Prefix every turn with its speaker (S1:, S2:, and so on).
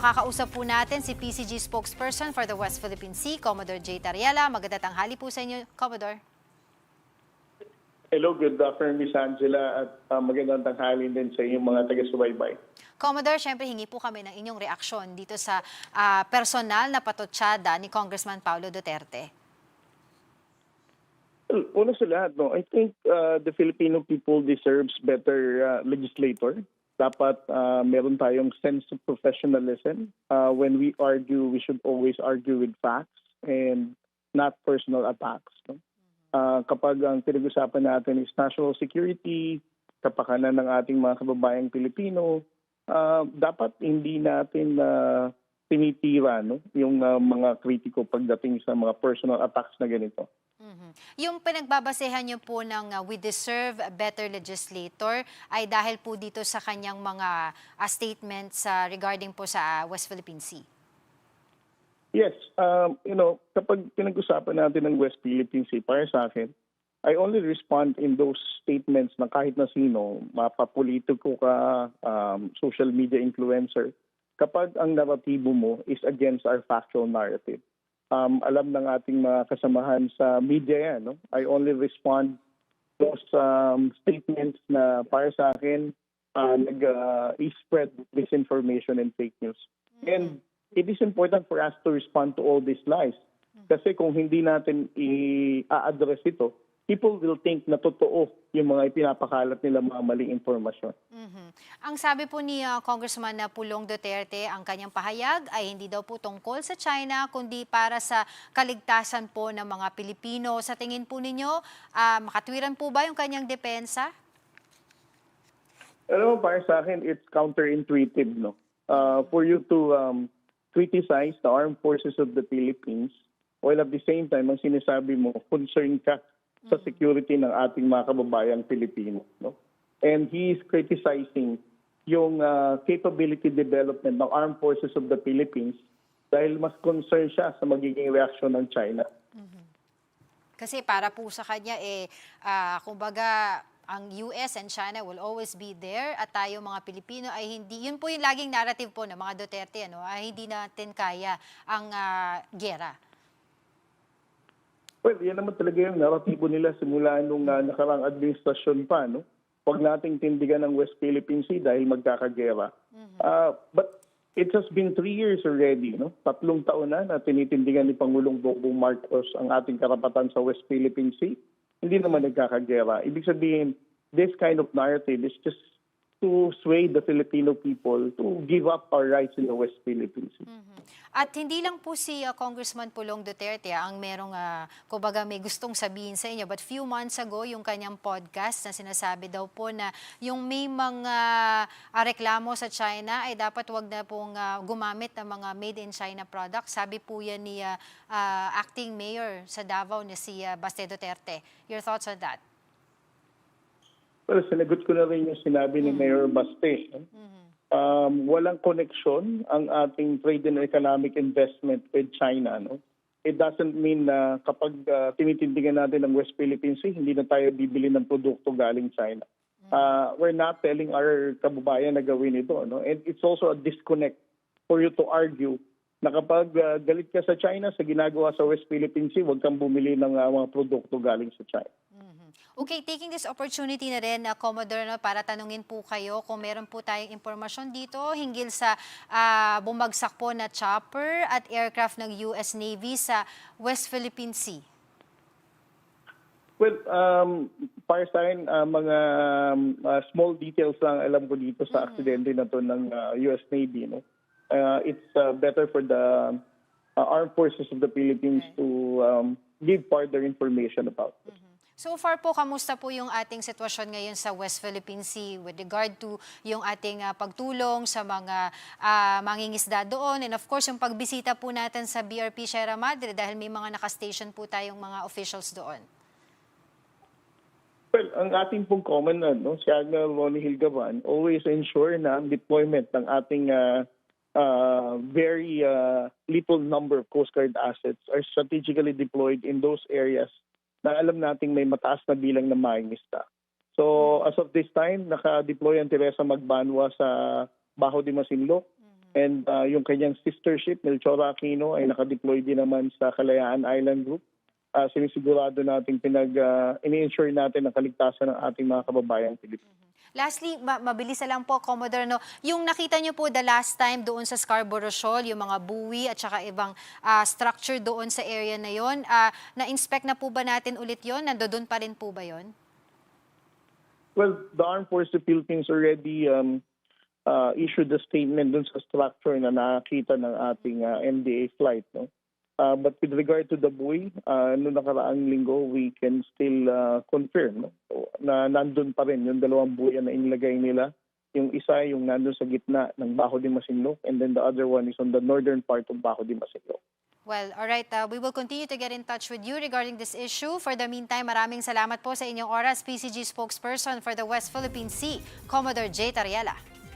S1: makakausap po natin si PCG spokesperson for the West Philippine Sea, Commodore J. Tariela. Magandang tanghali po sa inyo, Commodore.
S2: Hello, good afternoon, Miss Angela, at magandang tanghali din sa inyong mga taga-subaybay.
S1: Commodore, syempre hingi po kami ng inyong reaksyon dito sa personal na patotsada ni Congressman Paulo Duterte.
S2: Well, una sa lahat, no, I think the Filipino people deserves better legislator. Dapat meron tayong sense of professionalism. When we argue, we should always argue with facts and not personal attacks. No? Kapag ang pinag-usapan natin is national security, kapakanan ng ating mga kababayang Pilipino, dapat hindi natin tinitira no? Yung mga kritiko pagdating sa mga personal attacks na ganito.
S1: Yung pinagbabasehan niyo po ng we deserve a better legislator ay dahil po dito sa kanyang mga statements regarding po sa West Philippine Sea.
S2: Yes, kapag pinag-usapan natin ng West Philippine Sea, para sa akin, I only respond in those statements na kahit na sino, mapapolitiko ka, social media influencer, kapag ang naratibo mo is against our factual narrative. Alam ng ating mga kasamahan sa media yan, no? I only respond those statements na para sa akin nag-spread disinformation and fake news. And it is important for us to respond to all these lies. Kasi kung hindi natin i-address ito, people will think na totoo yung mga ipinapakalat nila mga maling informasyon.
S1: Ang sabi po ni Congressman Pulong Duterte, ang kanyang pahayag ay hindi daw po tungkol sa China, kundi para sa kaligtasan po ng mga Pilipino. Sa tingin po ninyo, makatwiran po ba yung kanyang depensa?
S2: Alam mo, para sa akin, it's counterintuitive, no? For you to criticize the armed forces of the Philippines, while at the same time, ang sinasabi mo, concerned ka sa security ng ating mga kababayang Pilipino. No? And he is criticizing yung capability development ng armed forces of the Philippines dahil mas concerned siya sa magiging reaksyon ng China.
S1: Kasi para po sa kanya, kumbaga, ang US and China will always be there at tayo mga Pilipino ay hindi, yun po yung laging narrative po ng mga Duterte, ay hindi natin kaya ang giyera.
S2: Well, yan naman talaga yung naratibo nila simula nung nakarang administrasyon pa, no? Huwag nating tindigan ng West Philippine Sea dahil magkakagera. But it has been 3 years already, no? 3 taon na tinitindigan ni Pangulong Bongbong Marcos ang ating karapatan sa West Philippine Sea. Hindi naman nagkakagera. Ibig sabihin, this kind of narrative is just to sway the Filipino people to give up our rights in the West Philippines.
S1: At hindi lang po si Congressman Pulong Duterte ang merong, kumbaga may gustong sabihin sa inyo. But few months ago, yung kanyang podcast na sinasabi daw po na yung may mga reklamo sa China ay dapat wag na pong gumamit ng mga made in China products. Sabi po yan ni acting mayor sa Davao na si Baste Duterte. Your thoughts on that?
S2: Well, sinagot ko na rin yung sinabi ni Mayor Baste. Walang koneksyon ang ating trade and economic investment with China. No? It doesn't mean na kapag tinitindigan natin ang West Philippine Sea, hindi na tayo bibili ng produkto galing China. We're not telling our kababayan na gawin ito. No? And it's also a disconnect for you to argue na kapag galit ka sa China sa ginagawa sa West Philippine Sea, huwag kang bumili ng mga produkto galing sa China.
S1: Okay, taking this opportunity na rin, Commodore, para tanungin po kayo kung meron po tayong impormasyon dito hinggil sa bumagsak po na chopper at aircraft ng US Navy sa West Philippine Sea.
S2: Well, para sa akin, mga small details lang alam ko dito sa aksidente na to ng US Navy. No? It's better for the armed forces of the Philippines to give further information about it.
S1: So far po, kamusta po yung ating sitwasyon ngayon sa West Philippine Sea with regard to yung ating pagtulong sa mga mangingisda doon and of course yung pagbisita po natin sa BRP Sierra Madre dahil may mga nakastation po tayong mga officials doon?
S2: Well, ang ating pong common si Admiral Ronnie Hilgaban, always ensure na ang deployment ng ating very little number of Coast Guard assets are strategically deployed in those areas na alam nating may mataas na bilang ng mangingisda. So as of this time, naka-deploy ang Teresa Magbanwa sa Bajo de Masinloc. And yung kanyang sister ship, Melchora Aquino, ay nakadeploy din naman sa Kalayaan Island Group. Sinisigurado natin ini-ensure natin ang kaligtasan ng ating mga kababayang Pilipino.
S1: Lastly, mabilis na lang po, Commodore, no? Yung nakita niyo po the last time doon sa Scarborough Shoal, yung mga buoy at saka ibang structure doon sa area na yon, na-inspect na po ba natin ulit yon? Nandoon pa rin po ba yon?
S2: Well, the Armed Forces of the Philippines already issued a statement dun sa structure na nakita ng ating MDA flight. No? But with regard to the buoy, noong nakaraang linggo, we can still confirm na nandun pa rin yung dalawang buoy na inilagay nila. Yung isa, yung nandun sa gitna ng Bajo de Masinloc, and then the other one is on the northern part of Bajo de Masinloc.
S1: Well, all right. We will continue to get in touch with you regarding this issue. For the meantime, maraming salamat po sa inyong oras, PCG spokesperson for the West Philippine Sea, Commodore J. Tariela.